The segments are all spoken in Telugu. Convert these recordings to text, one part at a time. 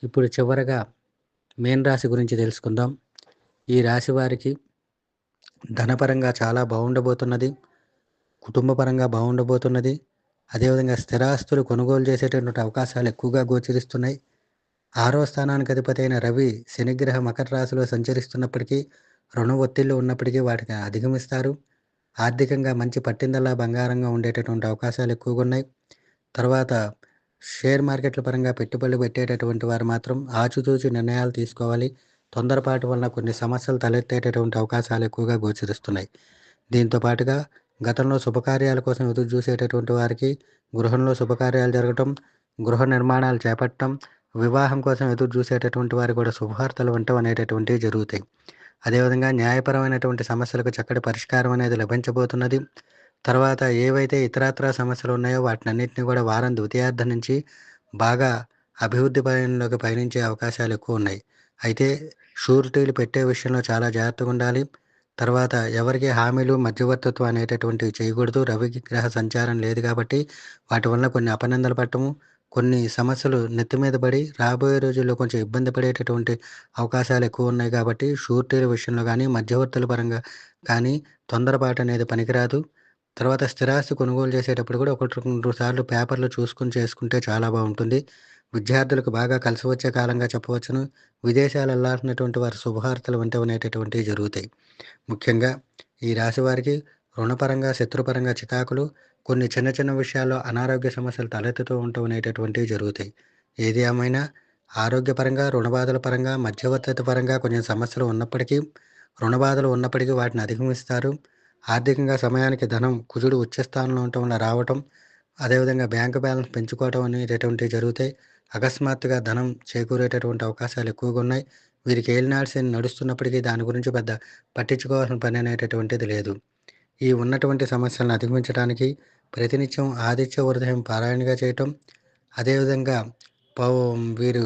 ఇప్పుడు చివరగా మీన రాశి గురించి తెలుసుకుందాం. ఈ రాశి వారికి ధనపరంగా చాలా బాగుండబోతున్నది. కుటుంబపరంగా బాగుండబోతున్నది. అదేవిధంగా స్థిరాస్తులు కొనుగోలు చేసేటటువంటి అవకాశాలు ఎక్కువగా గోచరిస్తున్నాయి. 6వ స్థానానికి అధిపతి అయిన రవి శనిగ్రహ మకర రాశిలో సంచరిస్తున్నప్పటికీ, రుణ ఒత్తిళ్లు ఉన్నప్పటికీ వాటిని అధిగమిస్తారు. ఆర్థికంగా మంచి పట్టిందల్లా బంగారంగా ఉండేటటువంటి అవకాశాలు ఎక్కువగా ఉన్నాయి. తర్వాత షేర్ మార్కెట్ల పరంగా పెట్టుబడులు పెట్టేటటువంటి వారు మాత్రం ఆచితూచి నిర్ణయాలు తీసుకోవాలి. తొందరపాటు వలన కొన్ని సమస్యలు తలెత్తేటటువంటి అవకాశాలు ఎక్కువగా గోచరిస్తున్నాయి. దీంతో పాటుగా గతంలో శుభకార్యాల కోసం ఎదురు చూసేటటువంటి వారికి గృహంలో శుభకార్యాలు జరగటం, గృహ నిర్మాణాలు చేపట్టడం, వివాహం కోసం ఎదురు చూసేటటువంటి వారికి కూడా శుభవార్తలు వినటం అనేటటువంటివి జరుగుతాయి. అదేవిధంగా న్యాయపరమైనటువంటి సమస్యలకు చక్కటి పరిష్కారం అనేది లభించబోతున్నది. తర్వాత ఏవైతే ఇతరత్రా సమస్యలు ఉన్నాయో వాటినన్నిటిని కూడా వారం ద్వితీయార్థం నుంచి బాగా అభివృద్ధి పయంలోకి పయనించే అవకాశాలు ఎక్కువ ఉన్నాయి. అయితే షూరిటీలు పెట్టే విషయంలో చాలా జాగ్రత్తగా ఉండాలి. తర్వాత ఎవరికి హామీలు, మధ్యవర్తిత్వం అనేటటువంటివి చేయకూడదు. రవి గ్రహ సంచారం లేదు కాబట్టి వాటి వలన కొన్ని అపనిందలు పడటము, కొన్ని సమస్యలు నెత్తి మీద పడి రాబోయే రోజుల్లో కొంచెం ఇబ్బంది పడేటటువంటి అవకాశాలు ఎక్కువ ఉన్నాయి కాబట్టి షూరిటీల విషయంలో కానీ, మధ్యవర్తుల పరంగా కానీ తొందరపాటు అనేది పనికిరాదు. తర్వాత స్థిరాస్తి కొనుగోలు చేసేటప్పుడు కూడా 1, 2 సార్లు పేపర్‌లు చూసుకొని చేసుకుంటే చాలా బావుంటుంది. విద్యార్థులకు బాగా కలిసి వచ్చే కాలంగా చెప్పవచ్చును. విదేశాలు ఎళ్ళాల్సినటువంటి వారు శుభవార్తలు వినటం అనేటటువంటివి జరుగుతాయి. ముఖ్యంగా ఈ రాశి వారికి రుణపరంగా, శత్రుపరంగా చికాకులు, కొన్ని చిన్న చిన్న విషయాల్లో అనారోగ్య సమస్యలు తలెత్తుతూ ఉండటం అనేటటువంటివి జరుగుతాయి. ఏది ఏమైనా ఆరోగ్యపరంగా, రుణ బాధల పరంగా, మధ్యవర్తిత్వ పరంగా కొంచెం సమస్యలు ఉన్నప్పటికీ, రుణ బాధలు ఉన్నప్పటికీ వాటిని అధిగమిస్తారు. ఆర్థికంగా సమయానికి ధనం కుజుడు ఉచ్చ స్థానంలో ఉండటం వల్ల రావటం, అదేవిధంగా బ్యాంక్ బ్యాలెన్స్ పెంచుకోవటం అనేటటువంటివి జరుగుతాయి. అకస్మాత్తుగా ధనం చేకూరేటటువంటి అవకాశాలు ఎక్కువగా ఉన్నాయి. వీరికి ఏలినాటి శని నడుస్తున్నప్పటికీ దాని గురించి పెద్ద పట్టించుకోవాల్సిన పని అనేటటువంటిది లేదు. ఈ ఉన్నటువంటి సమస్యలను అధిగమించడానికి ప్రతినిత్యం ఆదిత్య హృదయం పారాయణగా చేయటం, అదేవిధంగా పౌ వీరు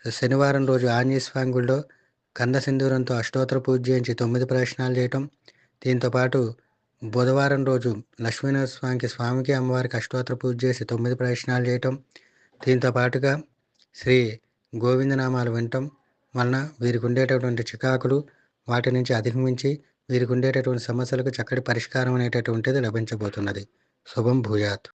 శనివారం రోజు ఆంజనేయ స్వామి గుడిలో గంధ సింధూరంతో అష్టోత్తర పూజ చేయించి 9 ప్రదక్షిణాలు చేయటం. దీంతో పాటు బుధవారం రోజు లక్ష్మీనరసింహస్వామికి, స్వామికి, అమ్మవారికి అష్టోత్తర పూజ చేసి 9 ప్రదక్షిణాలు చేయటం. దీంతో పాటుగా శ్రీ గోవిందనామాలు వినటం వలన వీరికి ఉండేటటువంటి చికాకులు వాటి నుంచి అధిగమించి వీరికి ఉండేటటువంటి సమస్యలకు చక్కటి పరిష్కారం అనేటటువంటిది లభించబోతున్నది. శుభం భూయాత్.